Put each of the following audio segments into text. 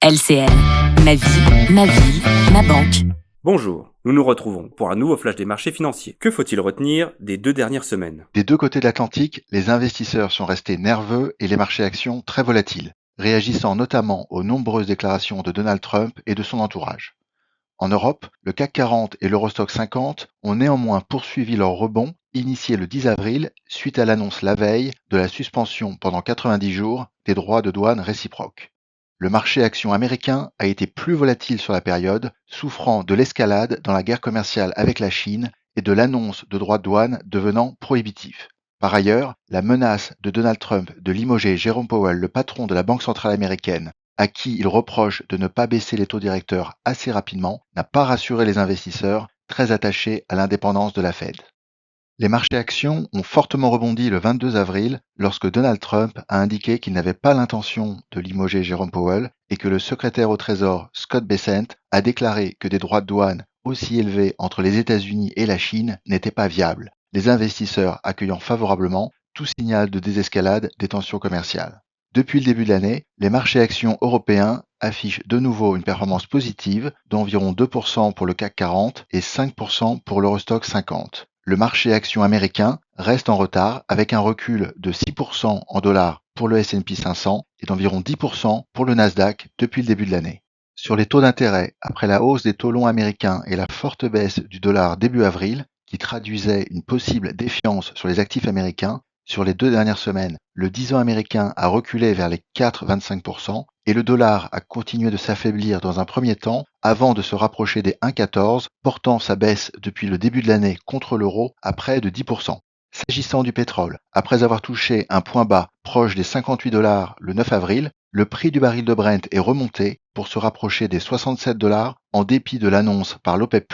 LCL. Ma vie, ma ville, ma banque. Bonjour, nous nous retrouvons pour un nouveau flash des marchés financiers. Que faut-il retenir des 2 dernières semaines ? Des deux côtés de l'Atlantique, les investisseurs sont restés nerveux et les marchés actions très volatiles, réagissant notamment aux nombreuses déclarations de Donald Trump et de son entourage. En Europe, le CAC 40 et l'Eurostoxx 50 ont néanmoins poursuivi leur rebond initié le 10 avril suite à l'annonce la veille de la suspension pendant 90 jours des droits de douane réciproques. Le marché action américain a été plus volatile sur la période, souffrant de l'escalade dans la guerre commerciale avec la Chine et de l'annonce de droits de douane devenant prohibitifs. Par ailleurs, la menace de Donald Trump de limoger Jérôme Powell, le patron de la Banque centrale américaine, à qui il reproche de ne pas baisser les taux directeurs assez rapidement, n'a pas rassuré les investisseurs très attachés à l'indépendance de la Fed. Les marchés actions ont fortement rebondi le 22 avril lorsque Donald Trump a indiqué qu'il n'avait pas l'intention de limoger Jérôme Powell et que le secrétaire au Trésor Scott Bessent a déclaré que des droits de douane aussi élevés entre les États-Unis et la Chine n'étaient pas viables, les investisseurs accueillant favorablement tout signal de désescalade des tensions commerciales. Depuis le début de l'année, les marchés actions européens affichent de nouveau une performance positive d'environ 2% pour le CAC 40 et 5% pour l'Eurostoxx 50. Le marché actions américain reste en retard avec un recul de 6% en dollars pour le S&P 500 et d'environ 10% pour le Nasdaq depuis le début de l'année. Sur les taux d'intérêt, après la hausse des taux longs américains et la forte baisse du dollar début avril, qui traduisait une possible défiance sur les actifs américains, sur les 2 dernières semaines, le 10 ans américain a reculé vers les 4,25% et le dollar a continué de s'affaiblir dans un premier temps avant de se rapprocher des 1,14, portant sa baisse depuis le début de l'année contre l'euro à près de 10%. S'agissant du pétrole, après avoir touché un point bas proche des 58 dollars le 9 avril, le prix du baril de Brent est remonté pour se rapprocher des 67 dollars en dépit de l'annonce par l'OPEP+,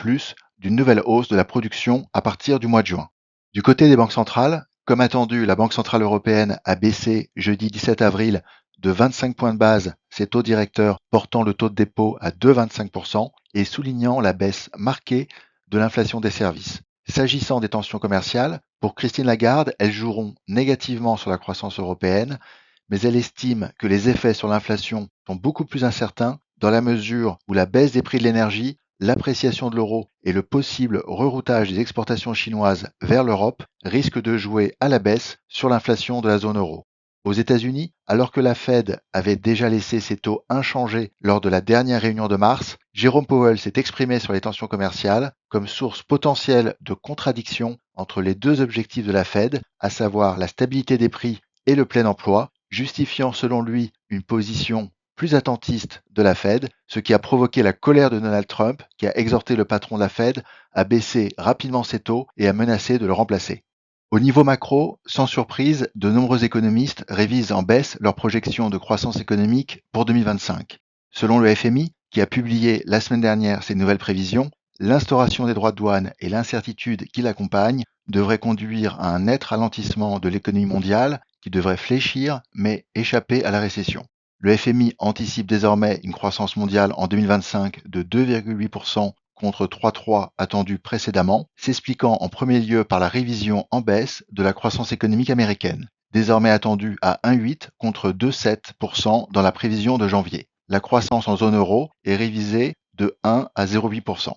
d'une nouvelle hausse de la production à partir du mois de juin. Du côté des banques centrales, comme attendu, la Banque centrale européenne a baissé jeudi 17 avril de 25 points de base ses taux directeurs, portant le taux de dépôt à 2,25% et soulignant la baisse marquée de l'inflation des services. S'agissant des tensions commerciales, pour Christine Lagarde, elles joueront négativement sur la croissance européenne, mais elle estime que les effets sur l'inflation sont beaucoup plus incertains dans la mesure où la baisse des prix de l'énergie, l'appréciation de l'euro et le possible reroutage des exportations chinoises vers l'Europe risquent de jouer à la baisse sur l'inflation de la zone euro. Aux États-Unis, alors que la Fed avait déjà laissé ses taux inchangés lors de la dernière réunion de mars, Jérôme Powell s'est exprimé sur les tensions commerciales comme source potentielle de contradiction entre les deux objectifs de la Fed, à savoir la stabilité des prix et le plein emploi, justifiant selon lui une position plus attentiste de la Fed, ce qui a provoqué la colère de Donald Trump, qui a exhorté le patron de la Fed à baisser rapidement ses taux et à menacer de le remplacer. Au niveau macro, sans surprise, de nombreux économistes révisent en baisse leurs projections de croissance économique pour 2025. Selon le FMI, qui a publié la semaine dernière ses nouvelles prévisions, l'instauration des droits de douane et l'incertitude qui l'accompagnent devraient conduire à un net ralentissement de l'économie mondiale qui devrait fléchir mais échapper à la récession. Le FMI anticipe désormais une croissance mondiale en 2025 de 2,8% contre 3,3 attendu précédemment, s'expliquant en premier lieu par la révision en baisse de la croissance économique américaine, désormais attendue à 1,8 contre 2,7% dans la prévision de janvier. La croissance en zone euro est révisée de 1 à 0,8%.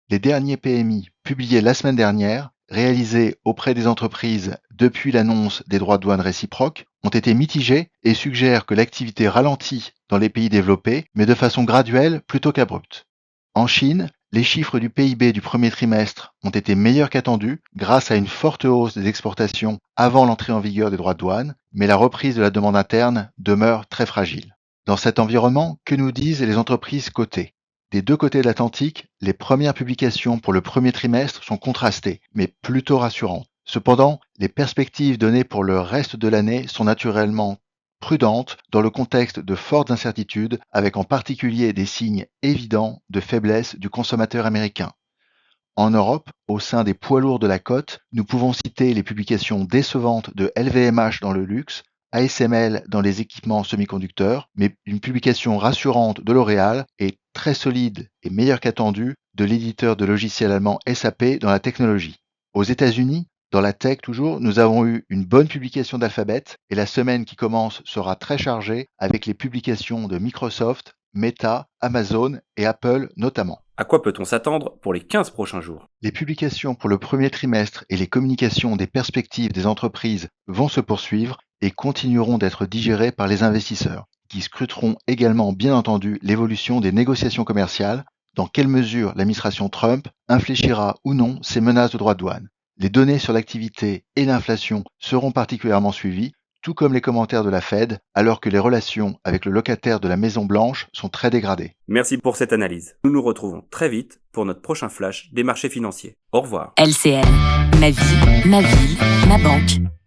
Les derniers PMI publiés la semaine dernière, réalisés auprès des entreprises depuis l'annonce des droits de douane réciproques, ont été mitigés et suggèrent que l'activité ralentit dans les pays développés, mais de façon graduelle plutôt qu'abrupte. En Chine, les chiffres du PIB du premier trimestre ont été meilleurs qu'attendus grâce à une forte hausse des exportations avant l'entrée en vigueur des droits de douane, mais la reprise de la demande interne demeure très fragile. Dans cet environnement, que nous disent les entreprises cotées ? Des deux côtés de l'Atlantique, les premières publications pour le premier trimestre sont contrastées, mais plutôt rassurantes. Cependant, les perspectives données pour le reste de l'année sont naturellement prudentes dans le contexte de fortes incertitudes, avec en particulier des signes évidents de faiblesse du consommateur américain. En Europe, au sein des poids lourds de la cote, nous pouvons citer les publications décevantes de LVMH dans le luxe, ASML dans les équipements semi-conducteurs, mais une publication rassurante de L'Oréal et très solide et meilleure qu'attendue de l'éditeur de logiciels allemand SAP dans la technologie. Aux États-Unis, dans la tech toujours, nous avons eu une bonne publication d'Alphabet et la semaine qui commence sera très chargée avec les publications de Microsoft, Meta, Amazon et Apple notamment. À quoi peut-on s'attendre pour les 15 prochains jours? Les publications pour le premier trimestre et les communications des perspectives des entreprises vont se poursuivre et continueront d'être digérées par les investisseurs, qui scruteront également bien entendu l'évolution des négociations commerciales, dans quelle mesure l'administration Trump infléchira ou non ses menaces de droits de douane. Les données sur l'activité et l'inflation seront particulièrement suivies, tout comme les commentaires de la Fed, alors que les relations avec le locataire de la Maison-Blanche sont très dégradées. Merci pour cette analyse. Nous nous retrouvons très vite pour notre prochain flash des marchés financiers. Au revoir. LCL, ma vie, ma ville, ma banque.